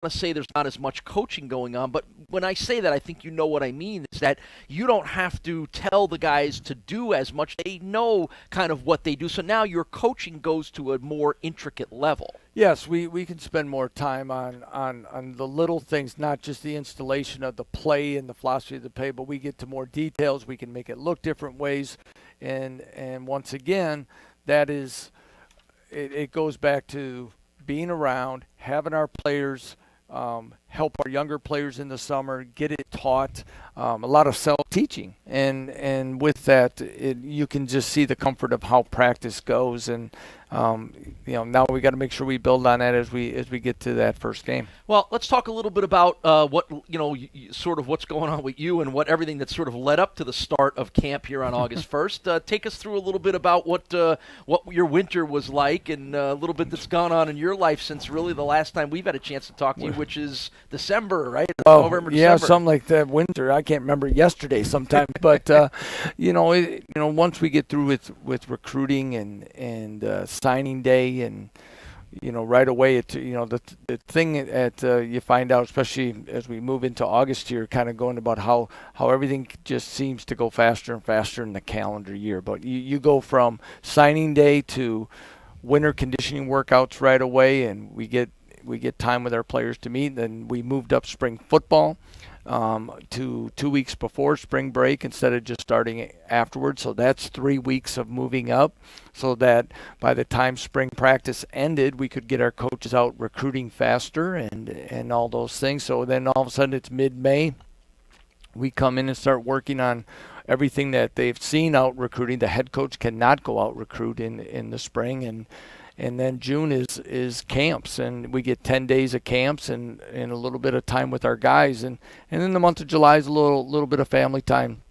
to say there's not as much coaching going on, but when I say that, I think you know what I mean, is that you don't have to tell the guys to do as much. They know kind of what they do. So now your coaching goes to a more intricate level. Yes, we can spend more time on the little things, not just the installation of the play and the philosophy of the play, but we get to more details. We can make it look different ways. And once again, that is, it goes back to being around, having our players help our younger players in the summer, get it taught, a lot of self-teaching. And with that, you can just see the comfort of how practice goes. And, now we got to make sure we build on that as we get to that first game. Well, let's talk a little bit about sort of what's going on with you and what everything that's sort of led up to the start of camp here on August 1st. Take us through a little bit about what your winter was like and a little bit that's gone on in your life since really the last time we've had a chance to talk to you, which is December, right? Oh, November, yeah, December. something like that. Winter. I can't remember yesterday sometimes, but once we get through with recruiting and signing day, and right away, the thing that you find out, especially as we move into August here, kind of going about how everything just seems to go faster and faster in the calendar year. But you go from signing day to winter conditioning workouts right away, and we get time with our players to meet. Then we moved up spring football to 2 weeks before spring break instead of just starting afterwards. So that's 3 weeks of moving up, so that by the time spring practice ended, we could get our coaches out recruiting faster and all those things. So then all of a sudden it's mid-May. We come in and start working on everything that they've seen out recruiting. The head coach cannot go out recruit in the spring, and then June is camps, and we get 10 days of camps and a little bit of time with our guys. And then the month of July is a little bit of family time.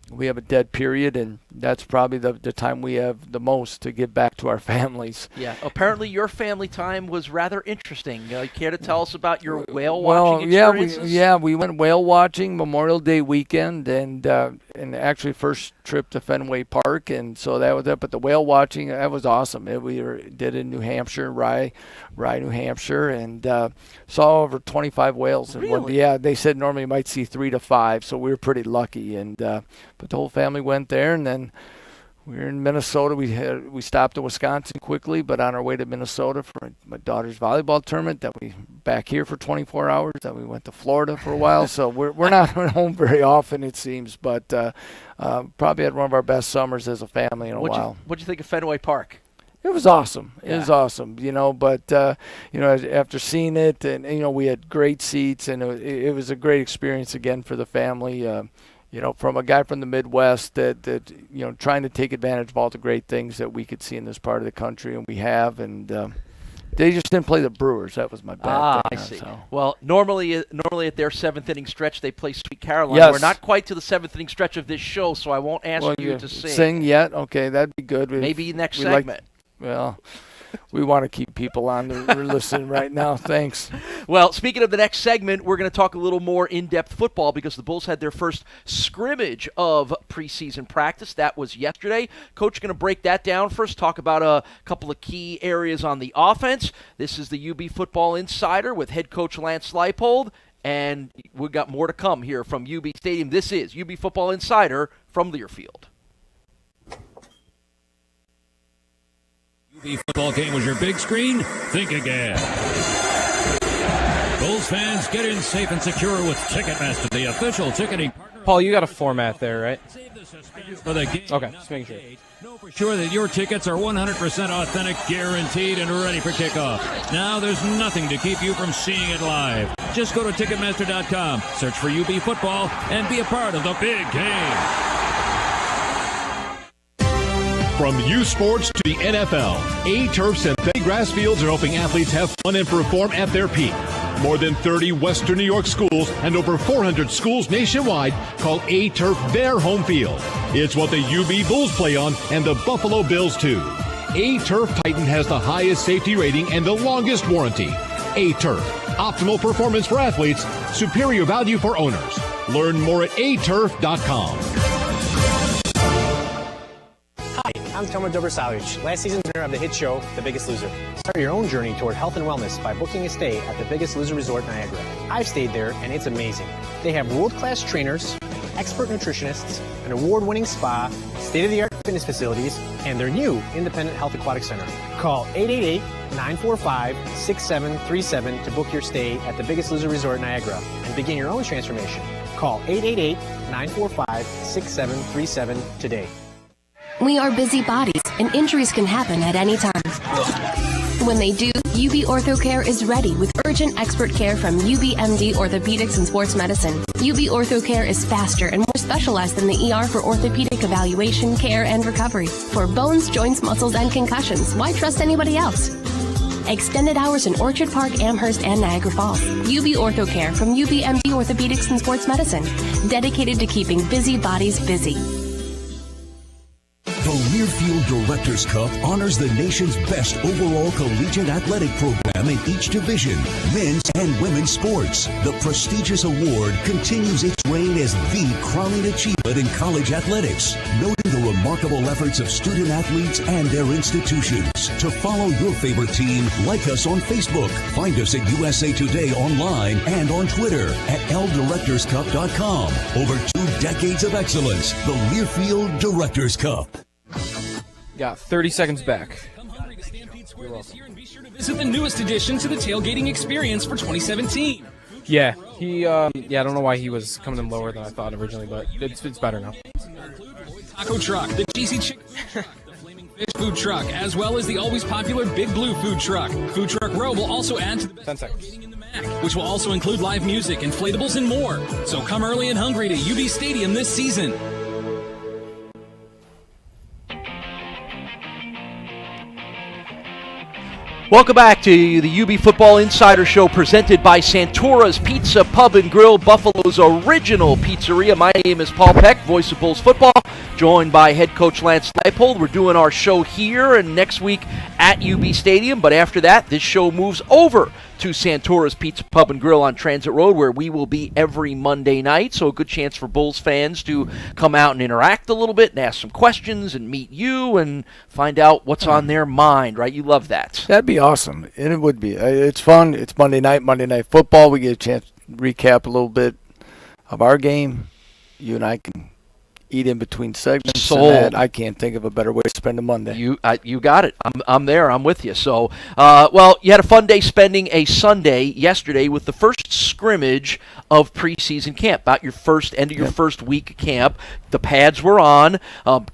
We have a dead period, and that's probably the time we have the most to give back to our families. Yeah, apparently your family time was rather interesting. Care to tell us about your whale watching experiences? We went whale watching Memorial Day weekend, and actually first trip to Fenway Park, and so that was it. But the whale watching, that was awesome. We did in New Hampshire, Rye, New Hampshire, and saw over 25 whales. Really? Yeah, they said normally you might see 3 to 5, so we were pretty lucky. And but the whole family went there, and then we were in Minnesota. We stopped in Wisconsin quickly, but on our way to Minnesota for my daughter's volleyball tournament. Then we back here for 24 hours. Then we went to Florida for a while. So we're not home very often, it seems, but probably had one of our best summers as a family in a while. What'd you think of Fenway Park? It was awesome. Yeah. It was awesome, but after seeing it, and we had great seats, and it was a great experience again for the family. From a guy from the Midwest that trying to take advantage of all the great things that we could see in this part of the country, and we have, and they just didn't play the Brewers. That was my bad thing. I see. So. Well, normally at their seventh inning stretch, they play Sweet Caroline. Yes. We're not quite to the seventh inning stretch of this show, so I won't ask you to sing. Sing yet? Okay, that'd be good. Maybe next segment. We want to keep people on the listening right now. Thanks. Well, speaking of the next segment, we're going to talk a little more in-depth football because the Bulls had their first scrimmage of preseason practice. That was yesterday. Coach is going to break that down first, talk about a couple of key areas on the offense. This is the UB Football Insider with head coach Lance Leipold, and we've got more to come here from UB Stadium. This is UB Football Insider from Learfield. UB football game was your big screen? Think again. Bulls fans, get in safe and secure with Ticketmaster, the official ticketing partner. Paul, you got a format there, right? Save the suspense for the game. Okay, just making sure. Know for sure that your tickets are 100% authentic, guaranteed, and ready for kickoff. Now there's nothing to keep you from seeing it live. Just go to Ticketmaster.com, search for UB football, and be a part of the big game. From U Sports to the NFL, A-Turf synthetic grass fields are helping athletes have fun and perform at their peak. More than 30 Western New York schools and over 400 schools nationwide call A-Turf their home field. It's what the UB Bulls play on and the Buffalo Bills too. A-Turf Titan has the highest safety rating and the longest warranty. A-Turf, optimal performance for athletes, superior value for owners. Learn more at aturf.com. Hi, I'm Tomer Dobrosavic, last season's winner of the hit show, The Biggest Loser. Start your own journey toward health and wellness by booking a stay at the Biggest Loser Resort Niagara. I've stayed there and it's amazing. They have world-class trainers, expert nutritionists, an award-winning spa, state-of-the-art fitness facilities, and their new independent health aquatic center. Call 888-945-6737 to book your stay at the Biggest Loser Resort Niagara and begin your own transformation. Call 888-945-6737 today. We are busy bodies, and injuries can happen at any time. When they do, UB OrthoCare is ready with urgent expert care from UBMD Orthopedics and Sports Medicine. UB OrthoCare is faster and more specialized than the ER for orthopedic evaluation, care, and recovery. For bones, joints, muscles, and concussions, why trust anybody else? Extended hours in Orchard Park, Amherst, and Niagara Falls. UB OrthoCare from UBMD Orthopedics and Sports Medicine, dedicated to keeping busy bodies busy. The Learfield Directors Cup honors the nation's best overall collegiate athletic program in each division, men's and women's sports. The prestigious award continues its reign as the crowning achievement in college athletics, noting the remarkable efforts of student athletes and their institutions. To follow your favorite team, like us on Facebook. Find us at USA Today online and on Twitter at ldirectorscup.com. Over 2 decades of excellence, the Learfield Directors Cup. Got 30 seconds back. Come hungry to Stampede Square this year and be sure to visit the newest addition to the tailgating experience for 2017. Yeah, I don't know why he was coming in lower than I thought originally, but it's better now. Taco truck, the cheesy chicken food truck, the flaming fish food truck, as well as the always popular Big Blue food truck. Food Truck Row will also add to the best 10 seconds. tailgating in the MAC, which will also include live music, inflatables, and more. So come early and hungry to UB Stadium this season. Welcome back to the UB Football Insider Show presented by Santora's Pizza Pub and Grill, Buffalo's original pizzeria. My name is Paul Peck, voice of Bulls football, joined by head coach Lance Leipold. We're doing our show here and next week at UB Stadium, but after that, this show moves over to Santora's Pizza Pub and Grill on Transit Road, where we will be every Monday night. So a good chance for Bulls fans to come out and interact a little bit and ask some questions and meet you and find out what's on their mind, right? You love that. That'd be awesome. And it would be. It's fun. It's Monday night football. We get a chance to recap a little bit of our game. You and I can eat in between segments. Sold. And that, I can't think of a better way to spend a Monday. You got it. I'm there. I'm with you. So, well, you had a fun day spending a Sunday yesterday with the first scrimmage of preseason camp. About your end of your first week of camp. The pads were on.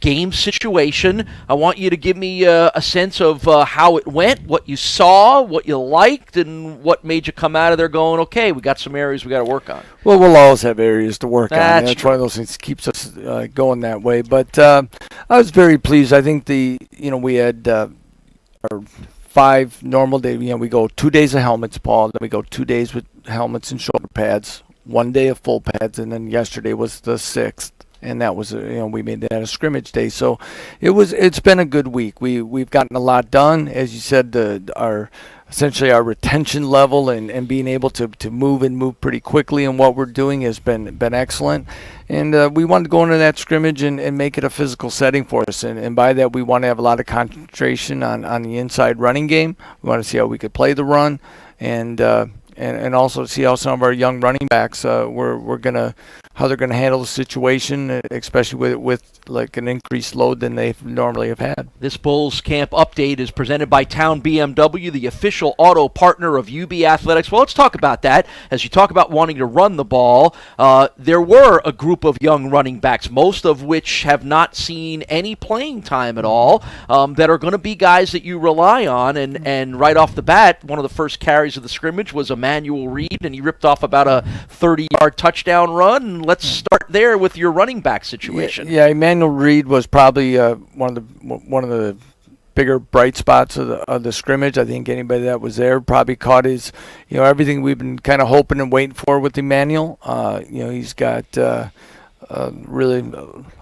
Game situation. I want you to give me a sense of how it went, what you saw, what you liked, and what made you come out of there going, okay, we got some areas we got to work on. Well, we'll always have areas to work on. That's true. one of those things that keeps us going that way. But I was very pleased. I think we had our 5 normal days. We go 2 days of helmets, Paul. Then we go 2 days with helmets and shoulder pads. 1 day of full pads, and then yesterday was the 6th. And that was, we made that a scrimmage day. So it's been a good week. We've gotten a lot done. As you said, essentially our retention level and being able to move pretty quickly in what we're doing has been excellent. And we wanted to go into that scrimmage and make it a physical setting for us. And by that, we want to have a lot of concentration on the inside running game. We want to see how we could play the run and also see how some of our young running backs how they're gonna handle the situation, especially with like an increased load than they normally have had. This Bulls camp update is presented by Town BMW, the official auto partner of UB Athletics. Well, let's talk about that. As you talk about wanting to run the ball, there were a group of young running backs, most of which have not seen any playing time at all, that are going to be guys that you rely on. And right off the bat, one of the first carries of the scrimmage was Emmanuel Reed, and he ripped off about a 30-yard touchdown run. Let's start there with your running back situation. Yeah, Emmanuel Reed was probably one of the bigger bright spots of the scrimmage. I think anybody that was there probably caught his, everything we've been kind of hoping and waiting for with Emmanuel. He's got really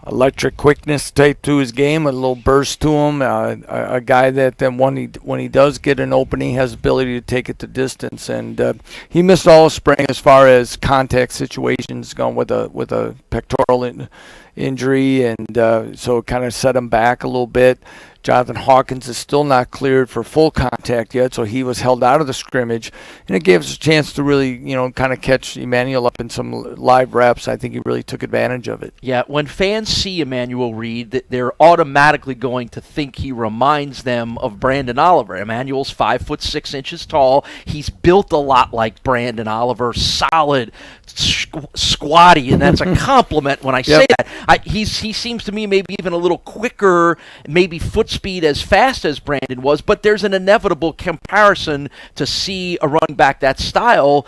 electric quickness type to his game, a little burst to him, a guy that then when he does get an opening has ability to take it to distance. And he missed all of spring as far as contact situations, going with a pectoral injury, and so it kind of set him back a little bit. Jonathan Hawkins is still not cleared for full contact yet, so he was held out of the scrimmage, and it gave us a chance to really, kind of catch Emmanuel up in some live reps. I think he really took advantage of it. Yeah, when fans see Emmanuel Reed, they're automatically going to think he reminds them of Brandon Oliver. Emmanuel's 5'6" tall. He's built a lot like Brandon Oliver, solid, squatty, and that's a compliment when I say that. He seems to me maybe even a little quicker, maybe foot speed as fast as Brandon was, but there's an inevitable comparison to see a running back that style.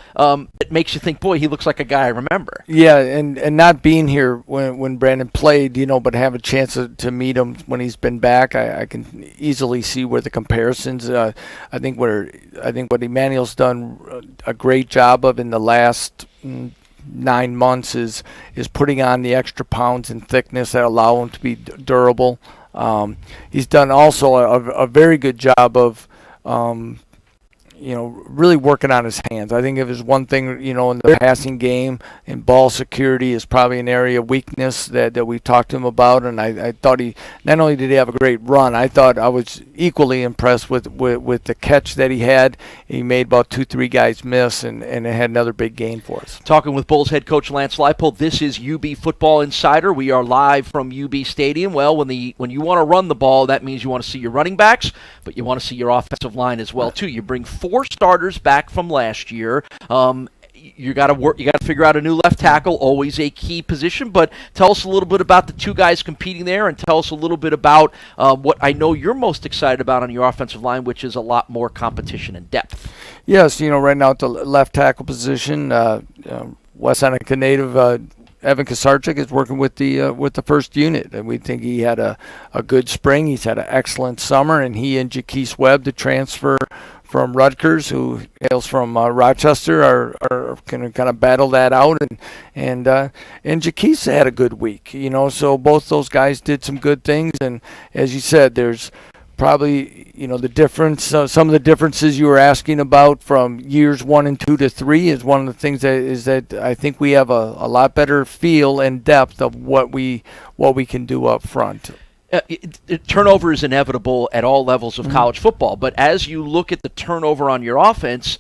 It makes you think, boy, he looks like a guy I remember. Yeah, and not being here when Brandon played, but have a chance to meet him when he's been back, I can easily see where the comparisons. I think what Emmanuel's done a great job of in the last 9 months is putting on the extra pounds and thickness that allow him to be durable. He's done also a very good job of really working on his hands. I think if there's one thing, in the passing game and ball security is probably an area of weakness that we've talked to him about. And I thought he, not only did he have a great run, I thought I was equally impressed with the catch that he had. He made about 2-3 guys miss and it had another big gain for us. Talking with Bulls head coach Lance Leipold, this is UB Football Insider. We are live from UB Stadium. Well, when you want to run the ball, that means you want to see your running backs, but you want to see your offensive line as well, too. You bring 4 starters back from last year. You got to figure out a new left tackle, always a key position. But tell us a little bit about the 2 guys competing there, and tell us a little bit about what I know you're most excited about on your offensive line, which is a lot more competition and depth. Yes, right now at the left tackle position, West Seneca native Evan Kasarczyk is working with the first unit, and we think he had a good spring. He's had an excellent summer, and he and Jaquise Webb, the transfer from Rutgers, who hails from Rochester, are going to kind of battle that out, and Jaquise had a good week, so both those guys did some good things, and as you said, there's probably the difference, some of the differences you were asking about from years 1 and 2 to 3 is one of the things that I think we have a lot better feel and depth of what we can do up front. Turnover is inevitable at all levels of college football, but as you look at the turnover on your offense,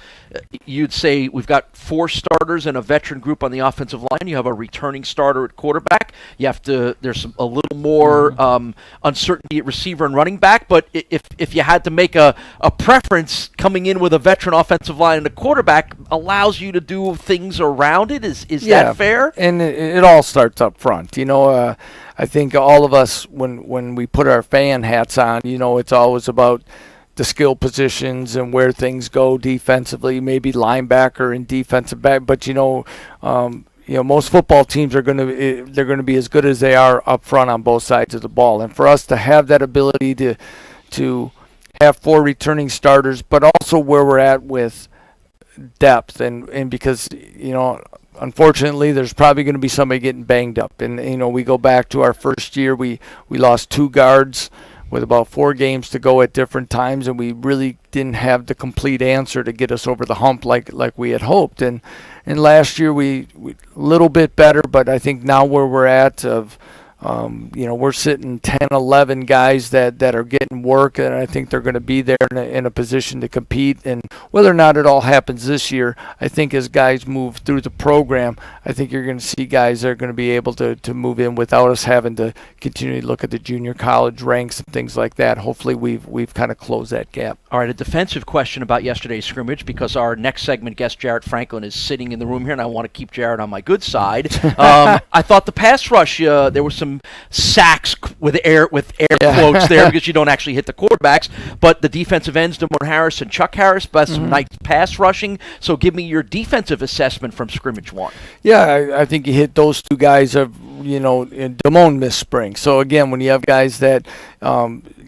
you'd say we've got 4 starters and a veteran group on the offensive line. You have a returning starter at quarterback. There's a little more uncertainty at receiver and running back, but if you had to make a preference, coming in with a veteran offensive line and a quarterback allows you to do things around it. Is that fair? And it all starts up front. I think all of us, when we put our fan hats on, it's always about the skill positions and where things go defensively, maybe linebacker and defensive back. But most football teams they're going to be as good as they are up front on both sides of the ball. And for us to have that ability to have 4 returning starters, but also where we're at with depth, and because unfortunately, there's probably going to be somebody getting banged up. And, we go back to our first year. We lost 2 guards with about 4 games to go at different times, and we really didn't have the complete answer to get us over the hump like we had hoped. And last year, we a little bit better, but I think now where we're at we're sitting 10, 11 guys that are getting work, and I think they're going to be there in a position to compete. And whether or not it all happens this year, I think as guys move through the program, I think you're going to see guys that are going to be able to move in without us having to continually look at the junior college ranks and things like that. Hopefully we've kind of closed that gap. All right, a defensive question about yesterday's scrimmage, because our next segment guest, Jarrett Franklin, is sitting in the room here, and I want to keep Jarrett on my good side. I thought the pass rush, there was some sacks with air quotes there, because you don't actually hit the quarterbacks, but the defensive ends, Demore Harris and Chuck Harris, but some nice pass rushing. So give me your defensive assessment from scrimmage 1. Yeah, I think you hit those 2 guys of, Damone missed spring. So again, when you have guys that,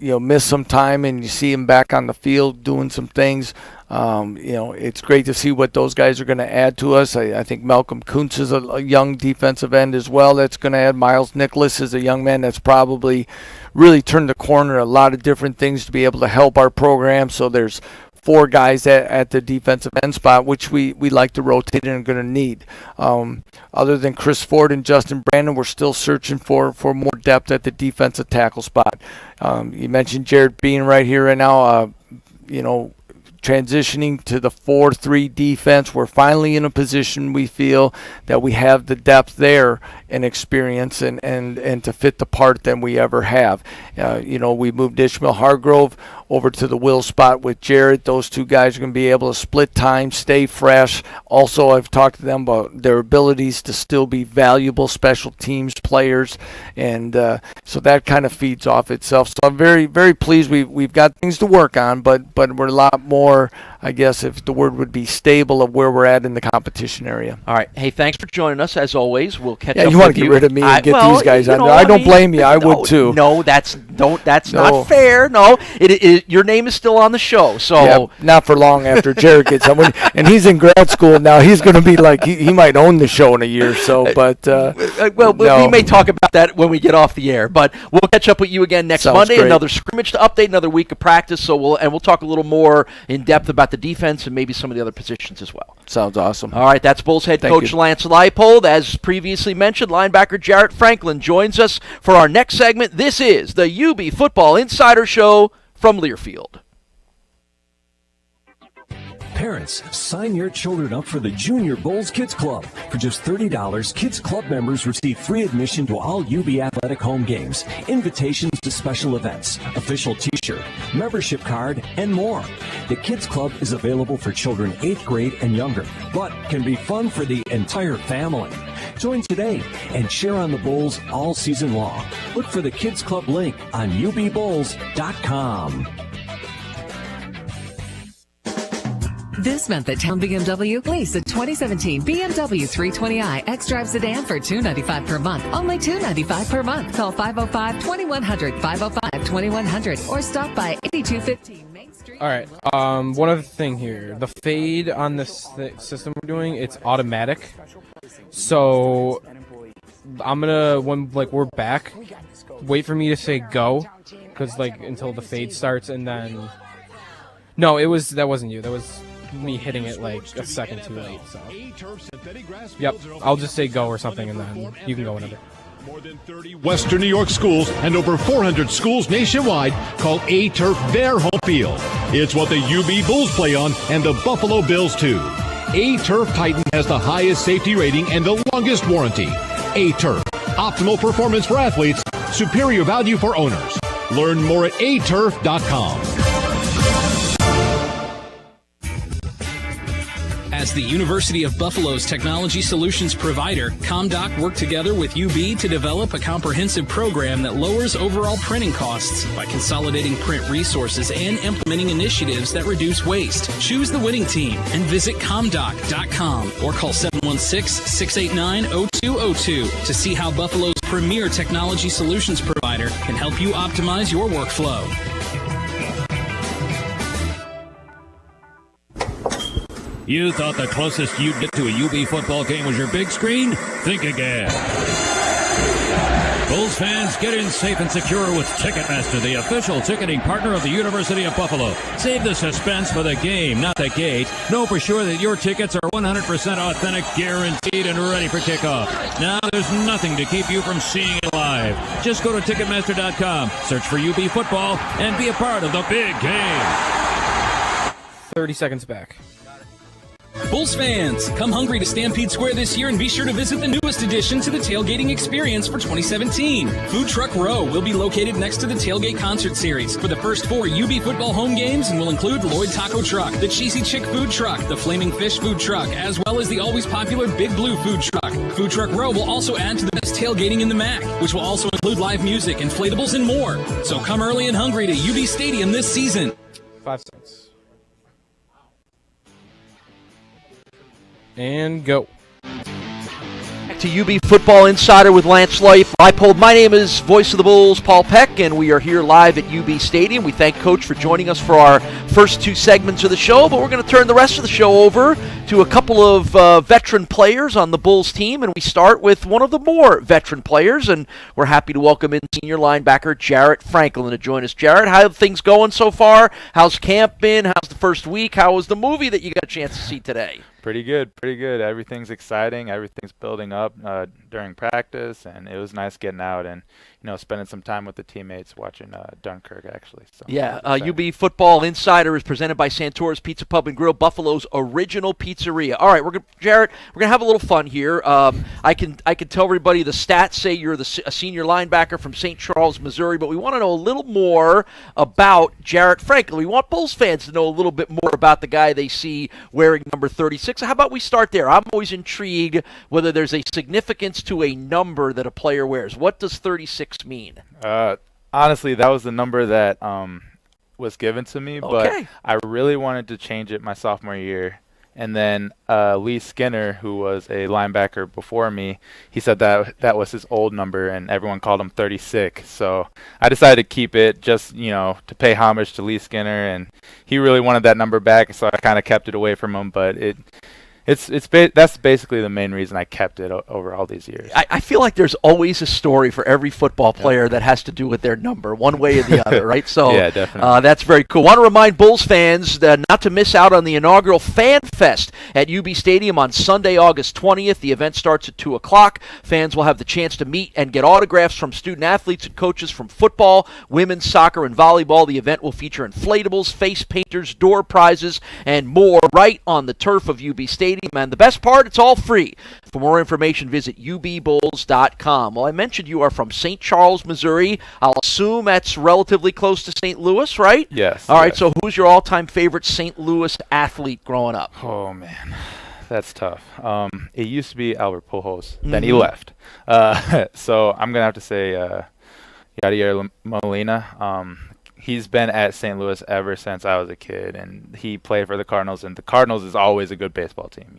miss some time and you see them back on the field doing some things, it's great to see what those guys are going to add to us. I think Malcolm Kuntz is a young defensive end as well that's going to add. Miles Nicholas is a young man that's probably really turned the corner, a lot of different things to be able to help our program. So there's 4 guys at the defensive end spot, which we like to rotate and are going to need. Other than Chris Ford and Justin Brandon, we're still searching for more depth at the defensive tackle spot. You mentioned Jared Bean right here right now. Transitioning to the 4-3 defense, we're finally in a position we feel that we have the depth there and experience and to fit the part than we ever have. We moved Ishmael Hargrove over to the will spot with Jared. Those 2 guys are going to be able to split time, stay fresh. Also, I've talked to them about their abilities to still be valuable special teams players, and so that kind of feeds off itself. So I'm very, very pleased. We've got things to work on, but we're a lot more, I guess, if the word would be, stable of where we're at in the competition area. All right. Hey, thanks for joining us. As always, we'll catch up you with want to get rid of me and get these guys on there. I don't blame you. I would too. No, that's not fair. No, your name is still on the show. So yeah, not for long after Jared gets on. And he's in grad school now. He's going to be like, he might own the show in a year or so. But we may talk about that when we get off the air. But we'll catch up with you again next Monday. Great. Another scrimmage to update, another week of practice. So we'll talk a little more in depth about the defense and maybe some of the other positions as well. Sounds awesome. All right, that's Bulls head coach Lance Leipold. As previously mentioned, linebacker Jarrett Franklin joins us for our next segment. This is the UB Football Insider Show from Learfield. Parents, sign your children up for the Junior Bulls Kids Club. For just $30, Kids Club members receive free admission to all UB Athletic home games, invitations to special events, official t-shirt, membership card, and more. The Kids Club is available for children 8th grade and younger, but can be fun for the entire family. Join today and cheer on the Bulls all season long. Look for the Kids Club link on ubbulls.com. This month at Town BMW, lease a 2017 BMW 320i X-Drive sedan for $295 per month. Only $295 per month. Call 505-2100, 505-2100, or stop by 8215 Main Street. All right. One other thing here. The fade on this system we're doing, it's automatic. So I'm gonna, when we're back, wait for me to say go, because until the fade starts, and then. No, that wasn't you. That was me hitting it a second too late. So. Yep, I'll just say go or something, and then you can go whenever. More than 30 Western New York schools and over 400 schools nationwide call A-Turf their home field. It's what the UB Bulls play on, and the Buffalo Bills too. A-Turf Titan has the highest safety rating and the longest warranty. A-Turf, optimal performance for athletes, superior value for owners. Learn more at aturf.com. As the University of Buffalo's technology solutions provider, ComDoc worked together with UB to develop a comprehensive program that lowers overall printing costs by consolidating print resources and implementing initiatives that reduce waste. Choose the winning team and visit comdoc.com or call 716-689-0202 to see how Buffalo's premier technology solutions provider can help you optimize your workflow. You thought the closest you'd get to a UB football game was your big screen? Think again. Bulls fans, get in safe and secure with Ticketmaster, the official ticketing partner of the University of Buffalo. Save the suspense for the game, not the gate. Know for sure that your tickets are 100% authentic, guaranteed, and ready for kickoff. Now there's nothing to keep you from seeing it live. Just go to Ticketmaster.com, search for UB football, and be a part of the big game. 30 seconds back. Bulls fans, come hungry to Stampede Square this year and be sure to visit the newest addition to the tailgating experience for 2017. Food Truck Row will be located next to the Tailgate Concert Series for the first 4 UB football home games and will include Lloyd Taco Truck, the Cheesy Chick Food Truck, the Flaming Fish Food Truck, as well as the always popular Big Blue Food Truck. Food Truck Row will also add to the best tailgating in the MAC, which will also include live music, inflatables, and more. So come early and hungry to UB Stadium this season. 5 seconds. And go. Back to UB Football Insider with Lance Leipold. My name is Voice of the Bulls, Paul Peck, and we are here live at UB Stadium. We thank Coach for joining us for our first two segments of the show, but we're going to turn the rest of the show over to a couple of veteran players on the Bulls team, and we start with one of the more veteran players, and we're happy to welcome in senior linebacker Jarrett Franklin to join us. Jarrett, how are things going so far? How's camp been? How's the first week? How was the movie that you got a chance to see today? Pretty good. Everything's exciting. Everything's building up during practice, and it was nice getting out and spending some time with the teammates watching Dunkirk, actually. So yeah, UB Football Insider is presented by Santora's Pizza Pub and Grill, Buffalo's original pizzeria. All right, Jarrett, we're gonna have a little fun here. I can tell everybody the stats say you're a senior linebacker from St. Charles, Missouri, but we want to know a little more about Jarrett Franklin. We want Bulls fans to know a little bit more about the guy they see wearing number 36. How about we start there? I'm always intrigued whether there's a significance to a number that a player wears. What does 36 mean? Honestly, that was the number that was given to me, okay. But I really wanted to change it my sophomore year. And then Lee Skinner, who was a linebacker before me, he said that was his old number, and everyone called him 36. So I decided to keep it just, to pay homage to Lee Skinner, and he really wanted that number back, so I kind of kept it away from him. But that's basically the main reason I kept it over all these years. I feel like there's always a story for every football player that has to do with their number, one way or the other, right? So yeah, definitely. That's very cool. Want to remind Bulls fans not to miss out on the inaugural Fan Fest at UB Stadium on Sunday, August 20th. The event starts at 2 o'clock. Fans will have the chance to meet and get autographs from student athletes and coaches from football, women's soccer, and volleyball. The event will feature inflatables, face painters, door prizes, and more right on the turf of UB Stadium. And the best part, it's all free. For more information, visit ubbulls.com. Well, I mentioned you are from St. Charles, Missouri. I'll assume that's relatively close to St. Louis, right? Yes. All right, so who's your all-time favorite St. Louis athlete growing up? Oh, man. That's tough. It used to be Albert Pujols. Then he left. So I'm going to have to say Yadier Molina. He's been at St. Louis ever since I was a kid, and he played for the Cardinals, and the Cardinals is always a good baseball team,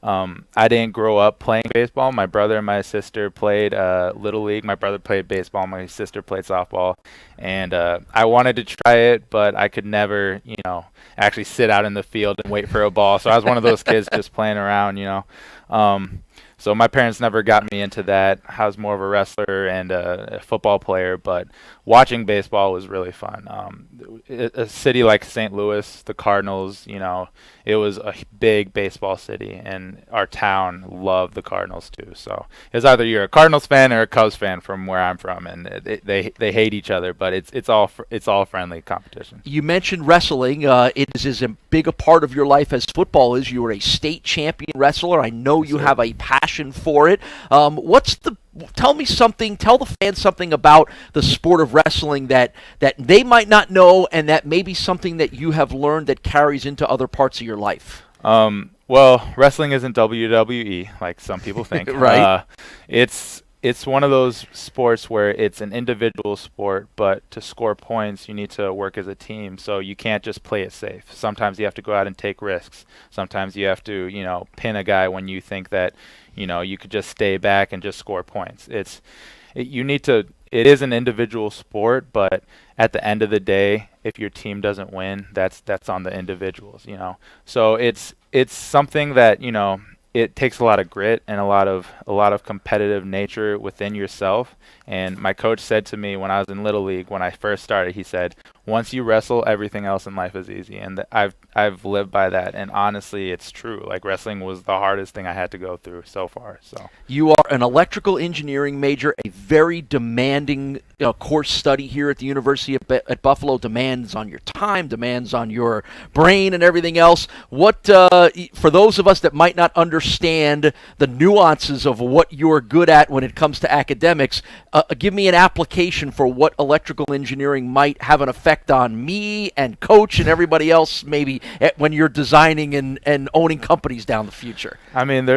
I didn't grow up playing baseball. My brother and my sister played Little League. My brother played baseball. My sister played softball. And I wanted to try it, but I could never, actually sit out in the field and wait for a ball. So I was one of those kids just playing around, So my parents never got me into that. I was more of a wrestler and a football player, but watching baseball was really fun. A city like St. Louis, the Cardinals, it was a big baseball city, and our town loved the Cardinals too. So it's either you're a Cardinals fan or a Cubs fan from where I'm from, and they hate each other, but it's all friendly competition. You mentioned wrestling. It is as big a part of your life as football is. You were a state champion wrestler. I know you have a passion for it. Tell the fans something about the sport of wrestling that they might not know, and that may be something that you have learned that carries into other parts of your life. Well, wrestling isn't WWE like some people think. Right. It's one of those sports where it's an individual sport, but to score points, you need to work as a team. So you can't just play it safe. Sometimes you have to go out and take risks. Sometimes you have to, pin a guy when you think that, you could just stay back and just score points. It is an individual sport, but at the end of the day, if your team doesn't win, that's on the individuals, So it's something that, it takes a lot of grit and a lot of competitive nature within yourself. And my coach said to me when I was in Little League, when I first started, he said, once you wrestle, everything else in life is easy. And I've lived by that. And honestly, it's true. Like, wrestling was the hardest thing I had to go through so far. So you are an electrical engineering major, a very demanding course study here at the University at Buffalo. Demands on your time, demands on your brain and everything else. What for those of us that might not understand the nuances of what you're good at when it comes to academics, give me an application for what electrical engineering might have an effect on me and coach and everybody else maybe when you're designing and owning companies down the future. I mean,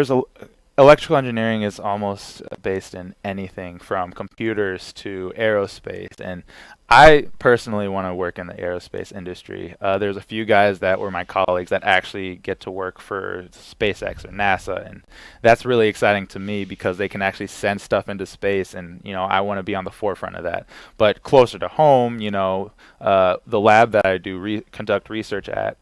electrical engineering is almost based in anything from computers to aerospace, and I personally want to work in the aerospace industry. There's a few guys that were my colleagues that actually get to work for SpaceX or NASA, and that's really exciting to me because they can actually send stuff into space, and I want to be on the forefront of that. But closer to home, the lab that I do conduct research at,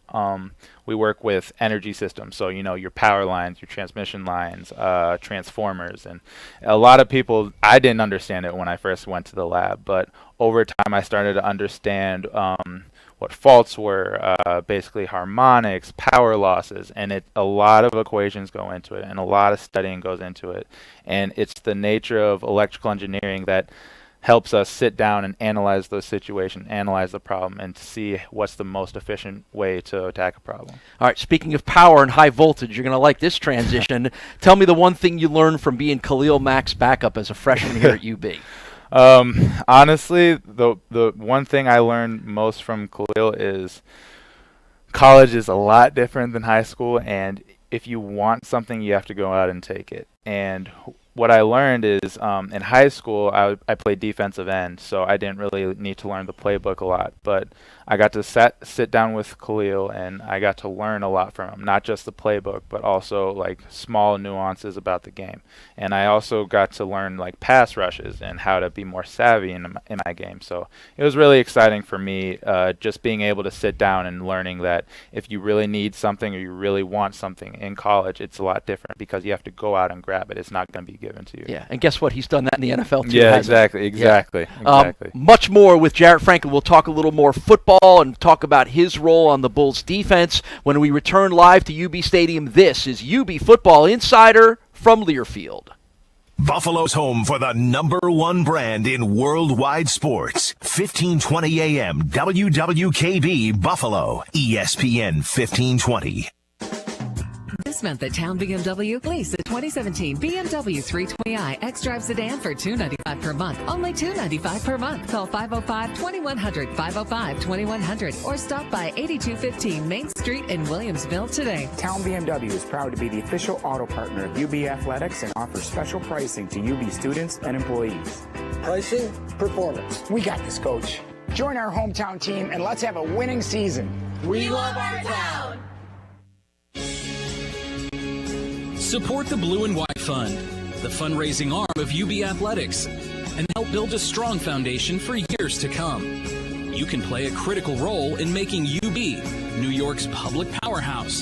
we work with energy systems, so your power lines, your transmission lines, transformers, and a lot of people, I didn't understand it when I first went to the lab, but over time I started to understand what faults were, basically harmonics, power losses, and a lot of equations go into it, and a lot of studying goes into it, and it's the nature of electrical engineering that helps us sit down and analyze those situations, analyze the problem, and to see what's the most efficient way to attack a problem. All right, speaking of power and high voltage, you're going to like this transition. Tell me the one thing you learned from being Khalil Mack's backup as a freshman here at UB. Honestly, the one thing I learned most from Khalil is college is a lot different than high school, and if you want something, you have to go out and take it. And what I learned is in high school, I played defensive end, so I didn't really need to learn the playbook a lot. But I got to sit down with Khalil, and I got to learn a lot from him, not just the playbook, but also like small nuances about the game. And I also got to learn like pass rushes and how to be more savvy in my game. So it was really exciting for me, just being able to sit down and learning that if you really need something or you really want something in college, it's a lot different because you have to go out and grab it. It's not going to be given to you. Yeah, and guess what? He's done that in the NFL too. Yeah, exactly. Much more with Jarrett Franklin. We'll talk a little more football and talk about his role on the Bulls defense when we return live to UB Stadium. This is UB Football Insider from Learfield. Buffalo's home for the #1 brand in worldwide sports. 1520 AM WWKB Buffalo, ESPN 1520. This month at Town BMW, lease the 2017 BMW 320i xDrive sedan for $295 per month. Only $295 per month. Call 505-2100, 505-2100, or stop by 8215 Main Street in Williamsville today. Town BMW is proud to be the official auto partner of UB Athletics and offers special pricing to UB students and employees. Pricing, performance. We got this, Coach. Join our hometown team and let's have a winning season. We love our town. Support the Blue and White Fund, the fundraising arm of UB Athletics, and help build a strong foundation for years to come. You can play a critical role in making UB New York's public powerhouse.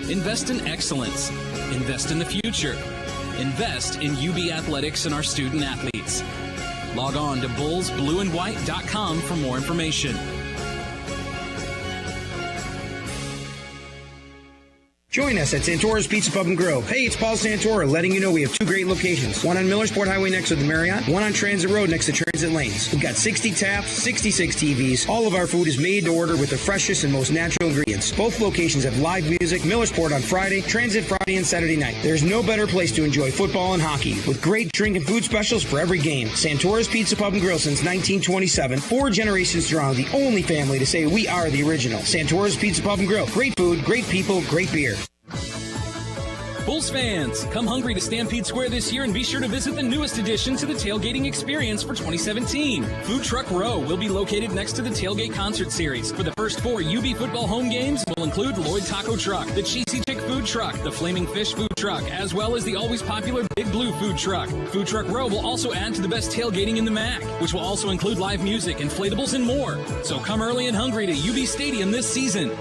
Invest in excellence. Invest in the future. Invest in UB Athletics and our student athletes. Log on to bullsblueandwhite.com for more information. Join us at Santora's Pizza Pub and Grill. Hey, it's Paul Santora letting you know we have 2 great locations. One on Millersport Highway next to the Marriott, one on Transit Road next to Transit Lanes. We've got 60 taps, 66 TVs. All of our food is made to order with the freshest and most natural ingredients. Both locations have live music, Millersport on Friday, Transit Friday and Saturday night. There's no better place to enjoy football and hockey with great drink and food specials for every game. Santora's Pizza Pub and Grill since 1927. 4 generations strong, the only family to say we are the original. Santora's Pizza Pub and Grill. Great food, great people, great beer. Bulls fans, come hungry to Stampede Square this year and be sure to visit the newest addition to the tailgating experience for 2017. Food Truck Row will be located next to the Tailgate Concert Series. For the first 4 UB football home games will include Lloyd Taco Truck, the Cheesy Chick Food Truck, the Flaming Fish Food Truck, as well as the always popular Big Blue Food Truck. Food Truck Row will also add to the best tailgating in the MAC, which will also include live music, inflatables, and more. So come early and hungry to UB Stadium this season.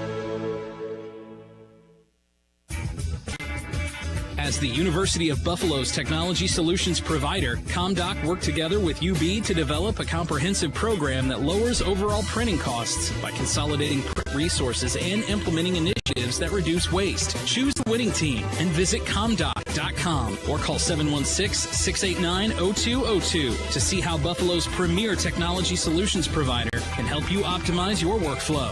As the University of Buffalo's technology solutions provider, ComDoc worked together with UB to develop a comprehensive program that lowers overall printing costs by consolidating print resources and implementing initiatives that reduce waste. Choose the winning team and visit comdoc.com or call 716-689-0202 to see how Buffalo's premier technology solutions provider can help you optimize your workflow.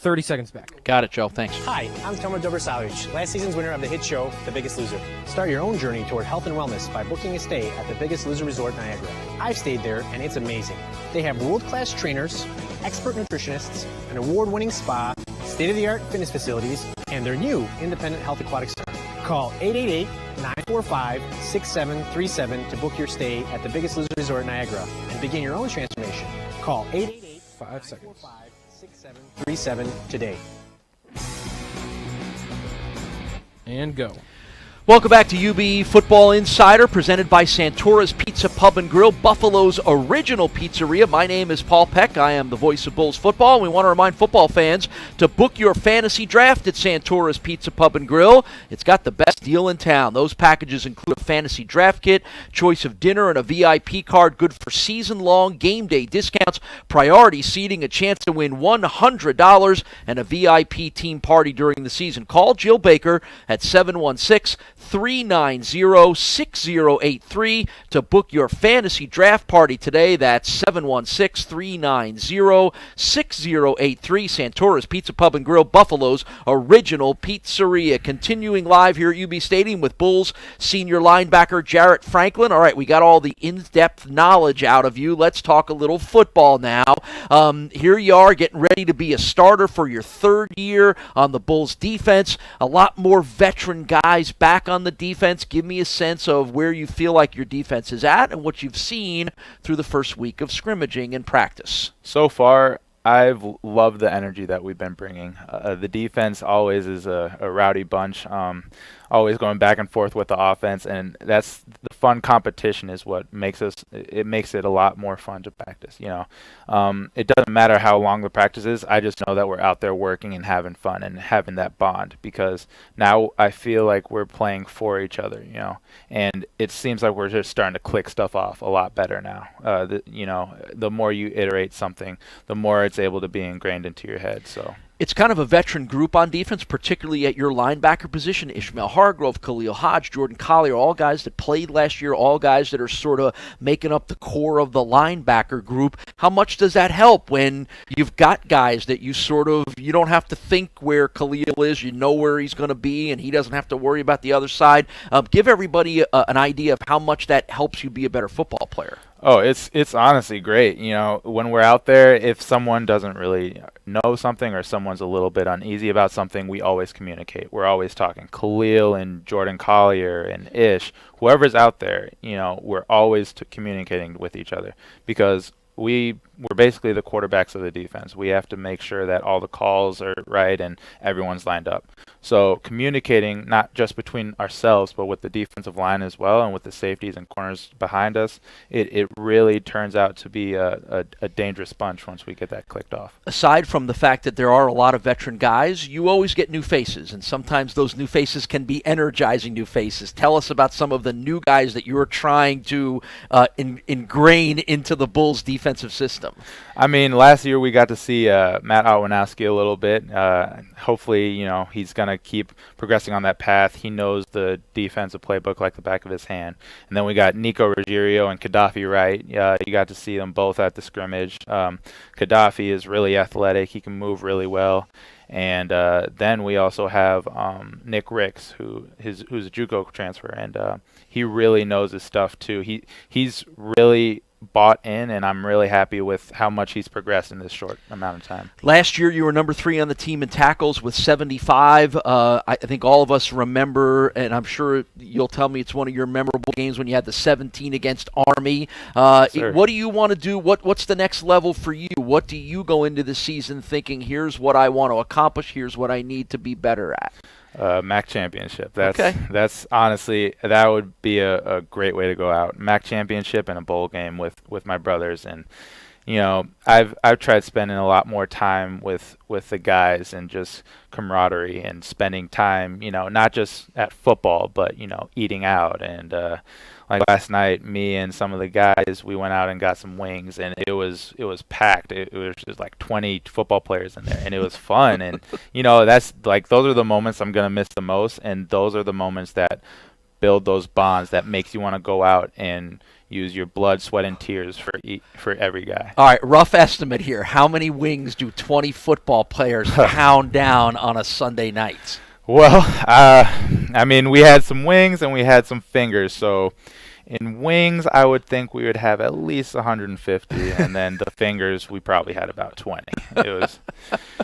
30 seconds back. Got it, Joe. Thanks. Hi, I'm Tomer Dobrosavic, last season's winner of the hit show, The Biggest Loser. Start your own journey toward health and wellness by booking a stay at The Biggest Loser Resort Niagara. I've stayed there, and it's amazing. They have world-class trainers, expert nutritionists, an award-winning spa, state-of-the-art fitness facilities, and their new independent health aquatic center. Call 945-6737 to book your stay at the Biggest Loser Resort Niagara and begin your own transformation. Call 888-545-6737 today. And go. Welcome back to UB Football Insider, presented by Santora's Pizza Pub and Grill, Buffalo's original pizzeria. My name is Paul Peck. I am the voice of Bulls football. We want to remind football fans to book your fantasy draft at Santora's Pizza Pub and Grill. It's got the best deal in town. Those packages include a fantasy draft kit, choice of dinner, and a VIP card good for season-long game day discounts, priority seating, a chance to win $100, and a VIP team party during the season. Call Jill Baker at 716-390-6083 to book your fantasy draft party today. That's 716-390-6083. Santora's Pizza Pub and Grill, Buffalo's original pizzeria. Continuing live here at UB Stadium with Bulls senior linebacker Jarrett Franklin. All right, we got all the in-depth knowledge out of you. Let's talk a little football now. Here you are getting ready to be a starter for your third year on the Bulls defense. A lot more veteran guys back on the defense. Give me a sense of where you feel like your defense is at and what you've seen through the first week of scrimmaging and practice. So far, I've loved the energy that we've been bringing. The defense always is a rowdy bunch, always going back and forth with the offense, and that's the fun competition is what makes it a lot more fun to practice. You know, it doesn't matter how long the practice is. I just know that we're out there working and having fun and having that bond, because now I feel like we're playing for each other. You know, and it seems like we're just starting to click stuff off a lot better now. The more you iterate something, the more it's able to be ingrained into your head. So it's kind of a veteran group on defense, particularly at your linebacker position. Ishmael Hargrove, Khalil Hodge, Jordan Collier, all guys that played last year, all guys that are sort of making up the core of the linebacker group. How much does that help when you've got guys that you don't have to think where Khalil is, you know where he's going to be, and he doesn't have to worry about the other side? Give everybody an idea of how much that helps you be a better football player. Oh, it's honestly great. You know, when we're out there, if someone doesn't really know something or someone's a little bit uneasy about something, we always communicate. We're always talking. Khalil and Jordan Collier and Ish, whoever's out there, you know, we're always communicating with each other, because we're basically the quarterbacks of the defense. We have to make sure that all the calls are right and everyone's lined up. So communicating not just between ourselves, but with the defensive line as well, and with the safeties and corners behind us, it really turns out to be a dangerous bunch once we get that clicked off. Aside from the fact that there are a lot of veteran guys, you always get new faces, and sometimes those new faces can be energizing new faces. Tell us about some of the new guys that you're trying to ingrain into the Bulls defensive system. I mean, last year we got to see Matt Otwanowski a little bit. Hopefully, you know, he's going to keep progressing on that path. He knows the defensive playbook like the back of his hand. And then we got Nico Ruggiero and Gaddafi Wright. You got to see them both at the scrimmage. Gaddafi is really athletic. He can move really well. And then we also have Nick Ricks, who's a JUCO transfer, and he really knows his stuff too. He's really bought in, and I'm really happy with how much he's progressed in this short amount of time. Last year, you were number 3 on the team in tackles with 75. I think all of us remember, and I'm sure you'll tell me it's one of your memorable games when you had the 17 against Army. What do you want to do? What's the next level for you? What do you go into the season thinking, here's what I want to accomplish, here's what I need to be better at? MAC championship. That's honestly, that would be a great way to go out. MAC championship and a bowl game with my brothers. And you know, I've tried spending a lot more time with the guys and just camaraderie and spending time, you know, not just at football, but you know, eating out. And like last night, me and some of the guys, we went out and got some wings, and it was packed. It was just like 20 football players in there, and it was fun. And you know, that's like, those are the moments I'm gonna miss the most, and those are the moments that build those bonds that makes you want to go out and use your blood, sweat, and tears for every guy. All right, rough estimate here. How many wings do 20 football players pound down on a Sunday night? Well, I mean, we had some wings and we had some fingers, so In wings, I would think we would have at least 150, and then the fingers, we probably had about 20. It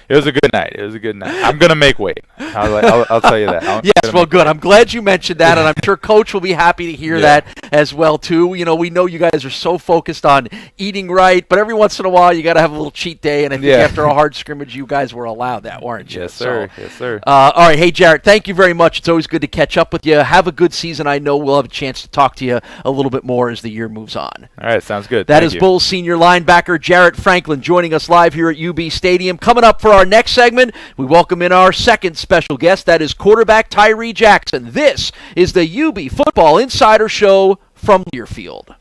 was a good night. It was a good night. I'm gonna make weight. I'll tell you that. Yes, well, good. I'm glad you mentioned that, and I'm sure Coach will be happy to hear that as well too. You know, we know you guys are so focused on eating right, but every once in a while you got to have a little cheat day, and I think after a hard scrimmage, you guys were allowed that, weren't you? Yes, sir. Yes, sir. All right, hey Jarrett, thank you very much. It's always good to catch up with you. Have a good season. I know we'll have a chance to talk to you a little bit more as the year moves on. All right, sounds good. That is Bulls senior linebacker Jarrett Franklin joining us live here at UB Stadium. Coming up for our next segment, we welcome in our second special guest. That is quarterback Tyree Jackson. This is the UB Football Insider Show from Learfield.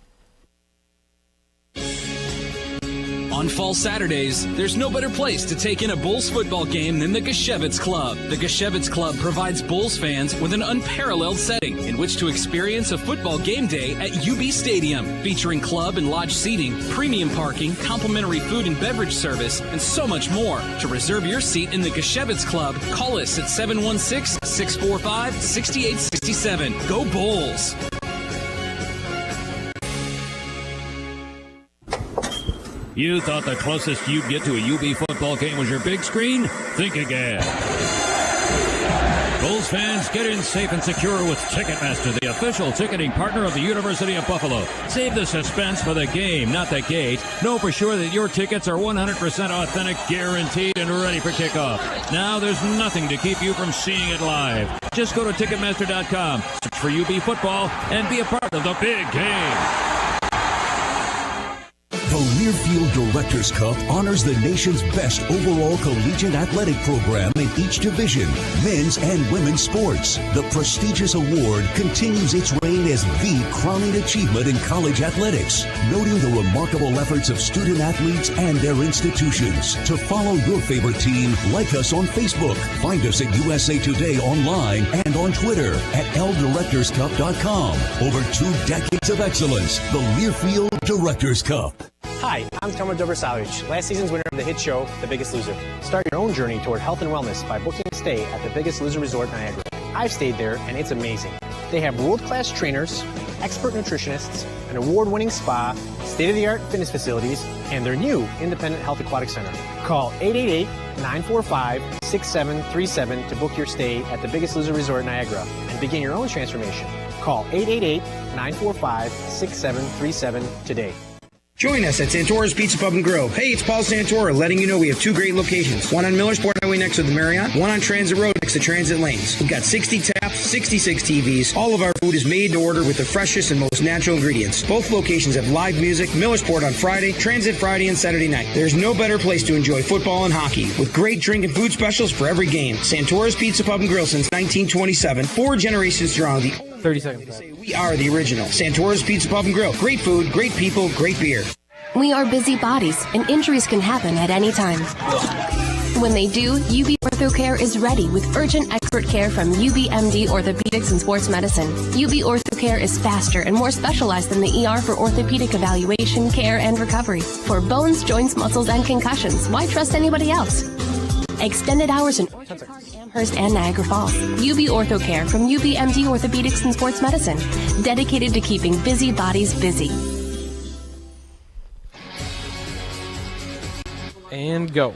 On fall Saturdays, there's no better place to take in a Bulls football game than the Geshevitz Club. The Geshevitz Club provides Bulls fans with an unparalleled setting in which to experience a football game day at UB Stadium, featuring club and lodge seating, premium parking, complimentary food and beverage service, and so much more. To reserve your seat in the Geshevitz Club, call us at 716-645-6867. Go Bulls! You thought the closest you'd get to a UB football game was your big screen? Think again. Bulls fans, get in safe and secure with Ticketmaster, the official ticketing partner of the University of Buffalo. Save the suspense for the game, not the gate. Know for sure that your tickets are 100% authentic, guaranteed, and ready for kickoff. Now there's nothing to keep you from seeing it live. Just go to Ticketmaster.com, search for UB football, and be a part of the big game. The Learfield Directors Cup honors the nation's best overall collegiate athletic program in each division, men's and women's sports. The prestigious award continues its reign as the crowning achievement in college athletics, noting the remarkable efforts of student athletes and their institutions. To follow your favorite team, like us on Facebook. Find us at USA Today online and on Twitter at LDirectorsCup.com. Over 2 decades of excellence, the Learfield Directors Cup. Hi, I'm Tomer Dobrsavage, last season's winner of the hit show, The Biggest Loser. Start your own journey toward health and wellness by booking a stay at The Biggest Loser Resort Niagara. I've stayed there, and it's amazing. They have world-class trainers, expert nutritionists, an award-winning spa, state-of-the-art fitness facilities, and their new independent health aquatic center. Call 888-945-6737 to book your stay at The Biggest Loser Resort Niagara and begin your own transformation. Call 888-945-6737 today. Join us at Santora's Pizza Pub and Grill. Hey, it's Paul Santora letting you know we have 2 great locations. One on Millersport Highway next to the Marriott, one on Transit Road next to Transit Lanes. We've got 60 taps, 66 TVs. All of our food is made to order with the freshest and most natural ingredients. Both locations have live music, Millersport on Friday, Transit Friday and Saturday night. There's no better place to enjoy football and hockey with great drink and food specials for every game. Santora's Pizza Pub and Grill since 1927. 4 generations strong. The 30 seconds. We are the original. Santora's Pizza Pub and Grill. Great food, great people, great beer. We are busy bodies, and injuries can happen at any time. When they do, UB OrthoCare is ready with urgent expert care from UBMD Orthopedics and Sports Medicine. UB OrthoCare is faster and more specialized than the ER for orthopedic evaluation, care, and recovery. For bones, joints, muscles, and concussions, why trust anybody else? Extended hours in Orchard Park, Amherst, and Niagara Falls. UB OrthoCare from UBMD Orthopedics and Sports Medicine, dedicated to keeping busy bodies busy. And go.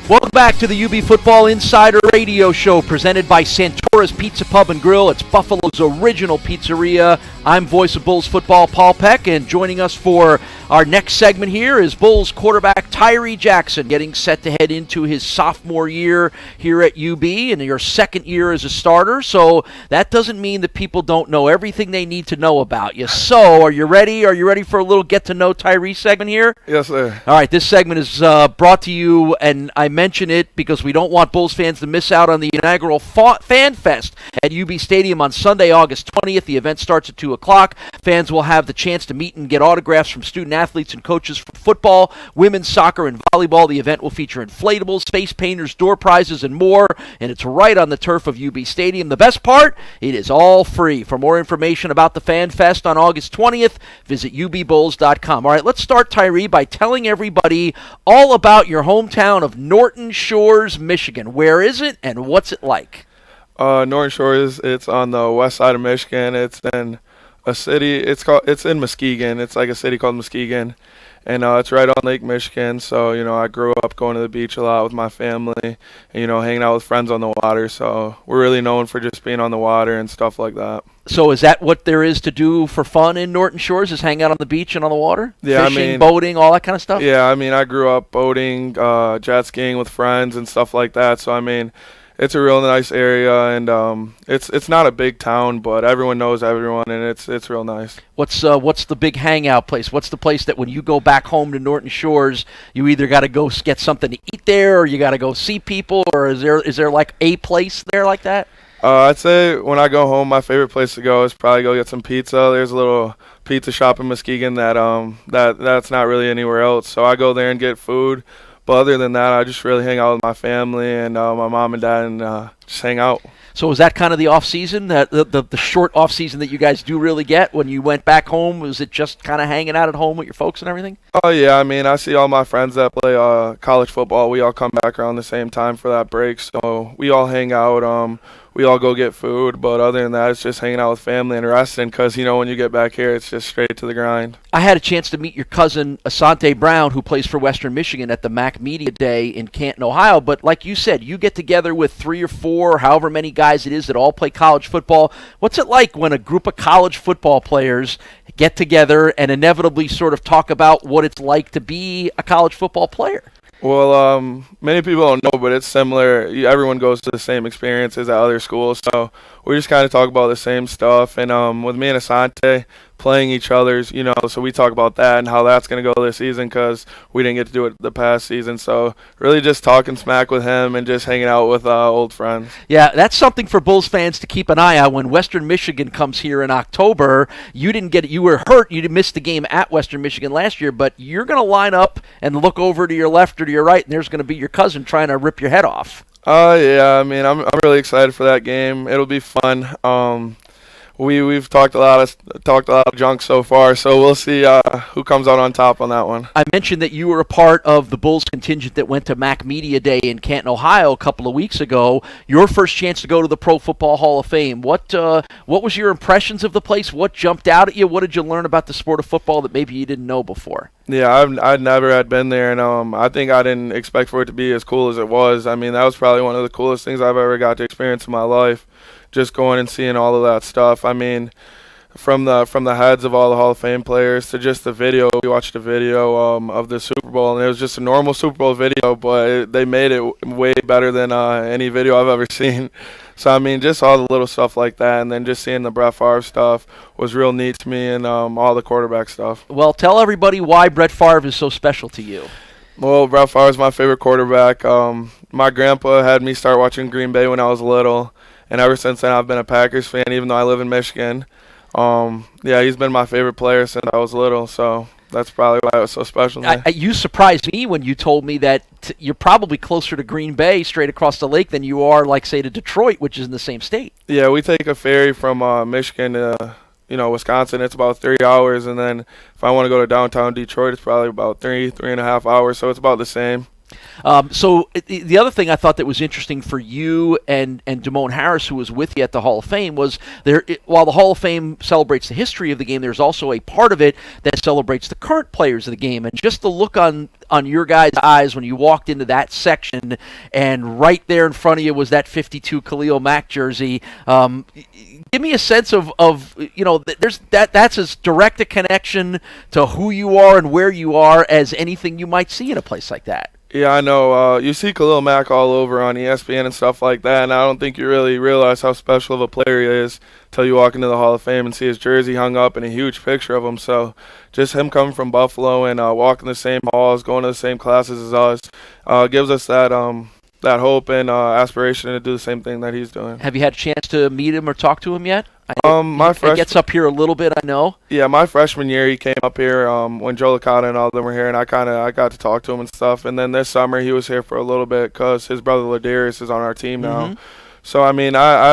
Welcome back to the UB Football Insider Radio Show presented by Santora's Pizza Pub and Grill. It's Buffalo's original pizzeria. I'm voice of Bulls football Paul Peck, and joining us for our next segment here is Bulls quarterback Tyree Jackson, getting set to head into his sophomore year here at UB and your second year as a starter. So that doesn't mean that people don't know everything they need to know about you. So are you ready? Are you ready for a little get to know Tyree segment here? Yes, sir. All right, this segment is brought to you, and I mention it because we don't want Bulls fans to miss out on the inaugural Fan Fest at UB Stadium on Sunday, August 20th. The event starts at 2 o'clock. Fans will have the chance to meet and get autographs from student athletes and coaches for football, women's soccer, and volleyball. The event will feature inflatables, face painters, door prizes, and more, and it's right on the turf of UB Stadium. The best part, it is all free. For more information about the Fan Fest on August 20th, visit ubbulls.com. All right, let's start, Tyree, by telling everybody all about your hometown of Norton Shores, Michigan. Where is it, and what's it like? Norton Shores, it's on the west side of Michigan. It's in a city. It's in Muskegon. It's like a city called Muskegon, and it's right on Lake Michigan. So I grew up going to the beach a lot with my family, and hanging out with friends on the water. So we're really known for just being on the water and stuff like that. So is that what there is to do for fun in Norton Shores? Is hang out on the beach and on the water? Yeah, Fishing, boating, all that kind of stuff. Yeah, I grew up boating, jet skiing with friends and stuff like that. So it's a real nice area, and it's not a big town, but everyone knows everyone, and it's real nice. What's the big hangout place? What's the place that when you go back home to Norton Shores, you either got to go get something to eat there, or you got to go see people, or is there like a place there like that? I'd say when I go home, my favorite place to go is probably go get some pizza. There's a little pizza shop in Muskegon that's not really anywhere else, so I go there and get food. But other than that, I just really hang out with my family and my mom and dad, and just hang out. So is that kind of the off season, the short off season that you guys do really get when you went back home? Was it just kind of hanging out at home with your folks and everything? Oh yeah, I see all my friends that play college football. We all come back around the same time for that break, so we all hang out. We all go get food, but other than that, it's just hanging out with family and resting because, when you get back here, it's just straight to the grind. I had a chance to meet your cousin, Asante Brown, who plays for Western Michigan at the MAC Media Day in Canton, Ohio. But like you said, you get together with 3 or 4, however many guys it is that all play college football. What's it like when a group of college football players get together and inevitably sort of talk about what it's like to be a college football player? Well, many people don't know, but it's similar. Everyone goes to the same experiences at other schools, so we just kind of talk about the same stuff. And with me and Asante playing each other's, so we talk about that and how that's going to go this season because we didn't get to do it the past season. So really just talking smack with him and just hanging out with old friends. Yeah, that's something for Bulls fans to keep an eye on. When Western Michigan comes here in October, you didn't get it. You were hurt. You missed the game at Western Michigan last year, but you're going to line up and look over to your left or to your right, and there's going to be your cousin trying to rip your head off. Yeah, I'm really excited for that game. It'll be fun. We've talked a lot of junk so far, so we'll see who comes out on top on that one. I mentioned that you were a part of the Bulls contingent that went to MAC Media Day in Canton, Ohio a couple of weeks ago. Your first chance to go to the Pro Football Hall of Fame. What was your impressions of the place? What jumped out at you? What did you learn about the sport of football that maybe you didn't know before? Yeah, I'd never had been there, and I think I didn't expect for it to be as cool as it was. That was probably one of the coolest things I've ever got to experience in my life. Just going and seeing all of that stuff. From the heads of all the Hall of Fame players to just the video. We watched a video of the Super Bowl, and it was just a normal Super Bowl video, but they made it way better than any video I've ever seen. So, just all the little stuff like that, and then just seeing the Brett Favre stuff was real neat to me, and all the quarterback stuff. Well, tell everybody why Brett Favre is so special to you. Well, Brett Favre is my favorite quarterback. My grandpa had me start watching Green Bay when I was little. And ever since then, I've been a Packers fan, even though I live in Michigan. He's been my favorite player since I was little, so that's probably why it was so special to me. You surprised me when you told me that you're probably closer to Green Bay, straight across the lake, than you are, like, say, to Detroit, which is in the same state. Yeah, we take a ferry from Michigan to Wisconsin. It's about 3 hours, and then if I want to go to downtown Detroit, it's probably about 3.5 hours, so it's about the same. So the other thing I thought that was interesting for you and Damone Harris, who was with you at the Hall of Fame, was while the Hall of Fame celebrates the history of the game, there's also a part of it that celebrates the current players of the game. And just the look on your guys' eyes when you walked into that section, and right there in front of you was that 52 Khalil Mack jersey. Give me a sense of there's that's as direct a connection to who you are and where you are as anything you might see in a place like that. Yeah, I know. You see Khalil Mack all over on ESPN and stuff like that, and I don't think you really realize how special of a player he is until you walk into the Hall of Fame and see his jersey hung up and a huge picture of him. So just him coming from Buffalo and walking the same halls, going to the same classes as us, gives us that hope and aspiration to do the same thing that he's doing. Have you had a chance to meet him or talk to him yet? He gets up here a little bit, I know. Yeah, my freshman year he came up here when Joe Licata and all of them were here, and I got to talk to him and stuff. And then this summer he was here for a little bit because his brother Ladarius is on our team now. Mm-hmm. So, I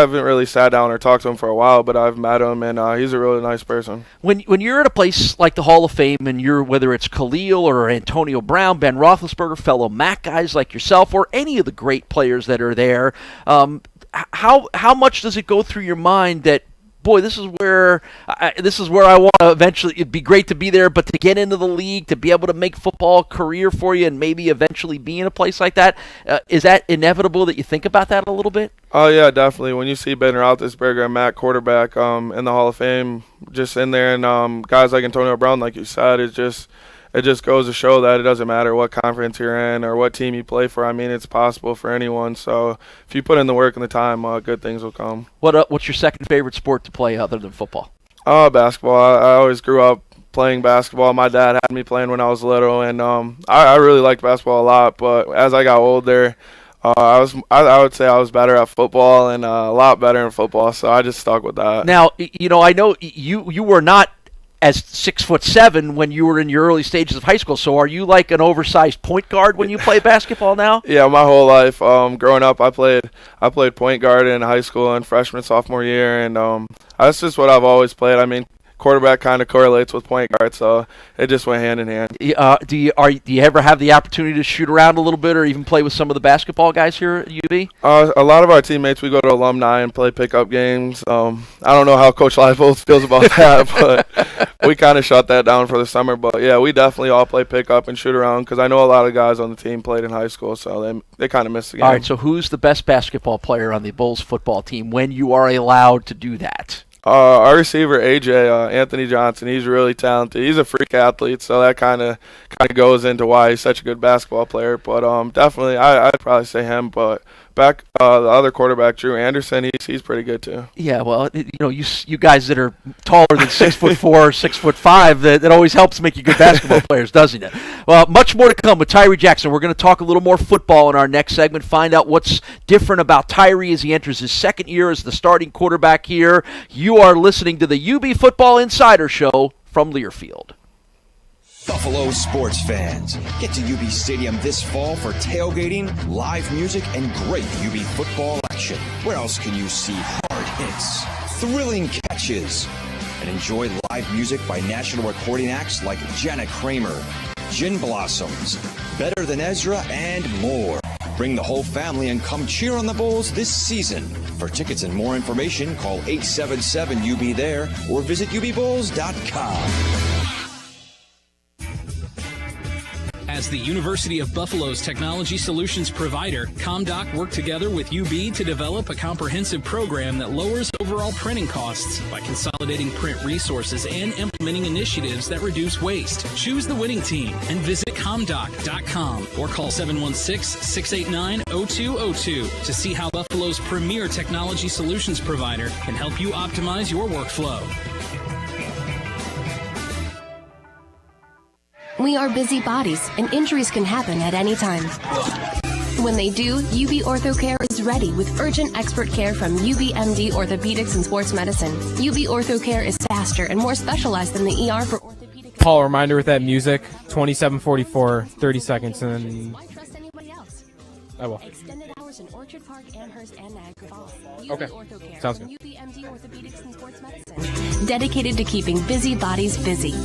haven't really sat down or talked to him for a while, but I've met him, and he's a really nice person. When you're at a place like the Hall of Fame, and whether it's Khalil or Antonio Brown, Ben Roethlisberger, fellow MAC guys like yourself, or any of the great players that are there, how much does it go through your mind that boy, this is where I want to eventually. It'd be great to be there, but to get into the league, to be able to make football a career for you, and maybe eventually be in a place like that, is that inevitable that you think about that a little bit? Oh yeah, definitely. When you see Ben Roethlisberger and Matt quarterback in the Hall of Fame, just in there, and guys like Antonio Brown, like you said, it just goes to show that it doesn't matter what conference you're in or what team you play for. I mean, it's possible for anyone. So if you put in the work and the time, good things will come. What's your second favorite sport to play other than football? Basketball. I always grew up playing basketball. My dad had me playing when I was little, and I really liked basketball a lot. But as I got older, I would say I was better at football and a lot better in football. So I just stuck with that. Now, I know you were not as 6'7" when you were in your early stages of high school. So are you like an oversized point guard when you play basketball now? Yeah, my whole life. Growing up, I played point guard in high school and freshman, sophomore year, and that's just what I've always played. I mean, quarterback kind of correlates with point guard, so it just went hand in hand. Do you ever have the opportunity to shoot around a little bit or even play with some of the basketball guys here at UB? A lot of our teammates, we go to alumni and play pickup games. I don't know how Coach Leipold feels about that, but we kind of shut that down for the summer. But yeah, we definitely all play pickup and shoot around because I know a lot of guys on the team played in high school, so they kind of miss the game. All right, so who's the best basketball player on the Bulls football team when you are allowed to do that? Our receiver, AJ, Anthony Johnson, he's really talented. He's a freak athlete, so that kind of goes into why he's such a good basketball player. But definitely, I'd probably say him. But back the other quarterback, Drew Anderson, he's pretty good too. Yeah, well, you guys that are taller than 6'4", 6'5", that always helps make you good basketball players, doesn't it? Well, much more to come with Tyree Jackson. We're going to talk a little more football in our next segment, find out what's different about Tyree as he enters his second year as the starting quarterback here. You are listening to the UB Football Insider Show from Learfield. Buffalo sports fans, get to UB Stadium this fall for tailgating, live music, and great UB football action. Where else can you see hard hits, thrilling catches, and enjoy live music by national recording acts like Janet Kramer, Gin Blossoms, Better Than Ezra, and more. Bring the whole family and come cheer on the Bulls this season. For tickets and more information, call 877-UB-THERE or visit UBBulls.com. As the University of Buffalo's technology solutions provider, ComDoc worked together with UB to develop a comprehensive program that lowers overall printing costs by consolidating print resources and implementing initiatives that reduce waste. Choose the winning team and visit comdoc.com or call 716-689-0202 to see how Buffalo's premier technology solutions provider can help you optimize your workflow. We are busy bodies, and injuries can happen at any time. When they do, UB OrthoCare is ready with urgent expert care from UBMD Orthopedics and Sports Medicine. UB OrthoCare is faster and more specialized than the ER for orthopedic. Paul, reminder with that music, 27:44, 30 seconds, and then Why trust anybody else? I will. Extended hours in Orchard Park, Amherst, and Niagara Falls. Okay. OrthoCare Sounds from good. UBMD Orthopedics and Sports Medicine. Dedicated to keeping busy bodies busy.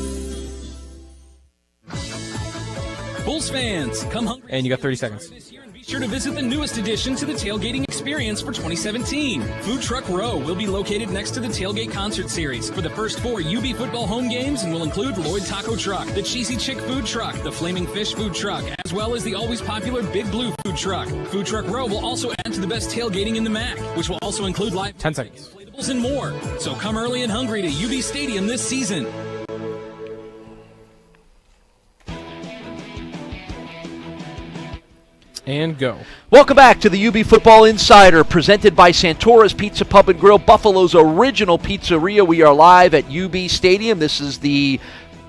Bulls fans, come hungry. And you got 30 seconds. Be sure to visit the newest addition to the tailgating experience for 2017. Food Truck Row will be located next to the Tailgate Concert Series for the first 4 UB football home games and will include Lloyd Taco Truck, the Cheesy Chick Food Truck, the Flaming Fish Food Truck, as well as the always popular Big Blue Food Truck. Food Truck Row will also add to the best tailgating in the MAC, which will also include live 10 seconds. inflatables and more. So come early and hungry to UB Stadium this season. And go. Welcome back to the UB Football Insider, presented by Santora's Pizza Pub and Grill, Buffalo's original pizzeria. We are live at UB Stadium. This is the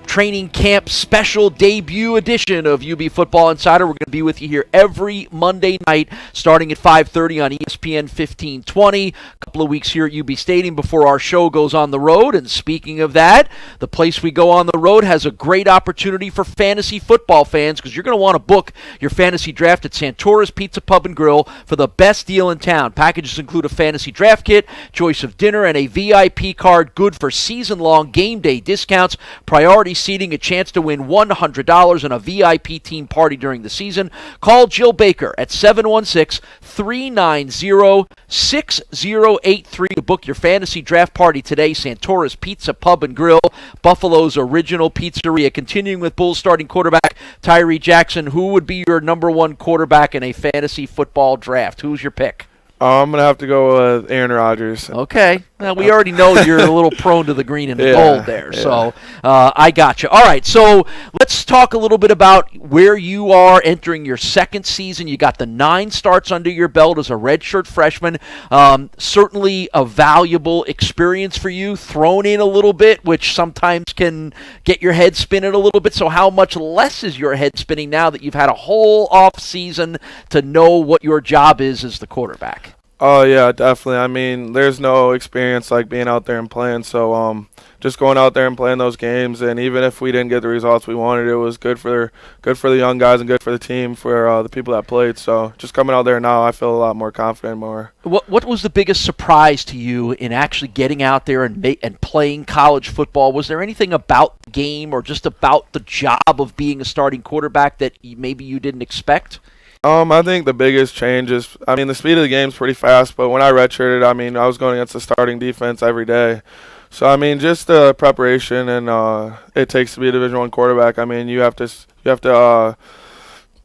training camp special debut edition of UB Football Insider. We're going to be with you here every Monday night starting at 5:30 on ESPN 1520. A couple of weeks here at UB Stadium before our show goes on the road. And speaking of that, the place we go on the road has a great opportunity for fantasy football fans because you're going to want to book your fantasy draft at Santora's Pizza Pub and Grill for the best deal in town. Packages include a fantasy draft kit, choice of dinner, and a VIP card good for season-long game day discounts. Priority seating, a chance to win $100 and a VIP team party during the season. Call Jill Baker at 716-390-6083 to book your fantasy draft party today. Santora's Pizza Pub and Grill, Buffalo's original pizzeria. Continuing with Bulls starting quarterback Tyree Jackson, who would be your number one quarterback in a fantasy football draft? Who's your pick? I'm going to have to go with Aaron Rodgers. Okay. Well, we already know you're a little prone to the green and the gold there, yeah. so I got you. All right, so let's talk a little bit about where you are entering your second season. You got the 9 starts under your belt as a redshirt freshman. Certainly a valuable experience for you, thrown in a little bit, which sometimes can get your head spinning a little bit. So how much less is your head spinning now that you've had a whole off season to know what your job is as the quarterback? Oh, yeah, definitely. I mean, there's no experience like being out there and playing. So just going out there and playing those games, and even if we didn't get the results we wanted, it was good for the young guys and good for the team, for the people that played. So just coming out there now, I feel a lot more confident, more. What was the biggest surprise to you in actually getting out there and playing college football? Was there anything about the game or just about the job of being a starting quarterback that maybe you didn't expect? I think the biggest change is, I mean, the speed of the game is pretty fast, but when I redshirted, I mean, I was going against the starting defense every day. So, I mean, just the preparation and it takes to be a Division I quarterback. I mean, you have to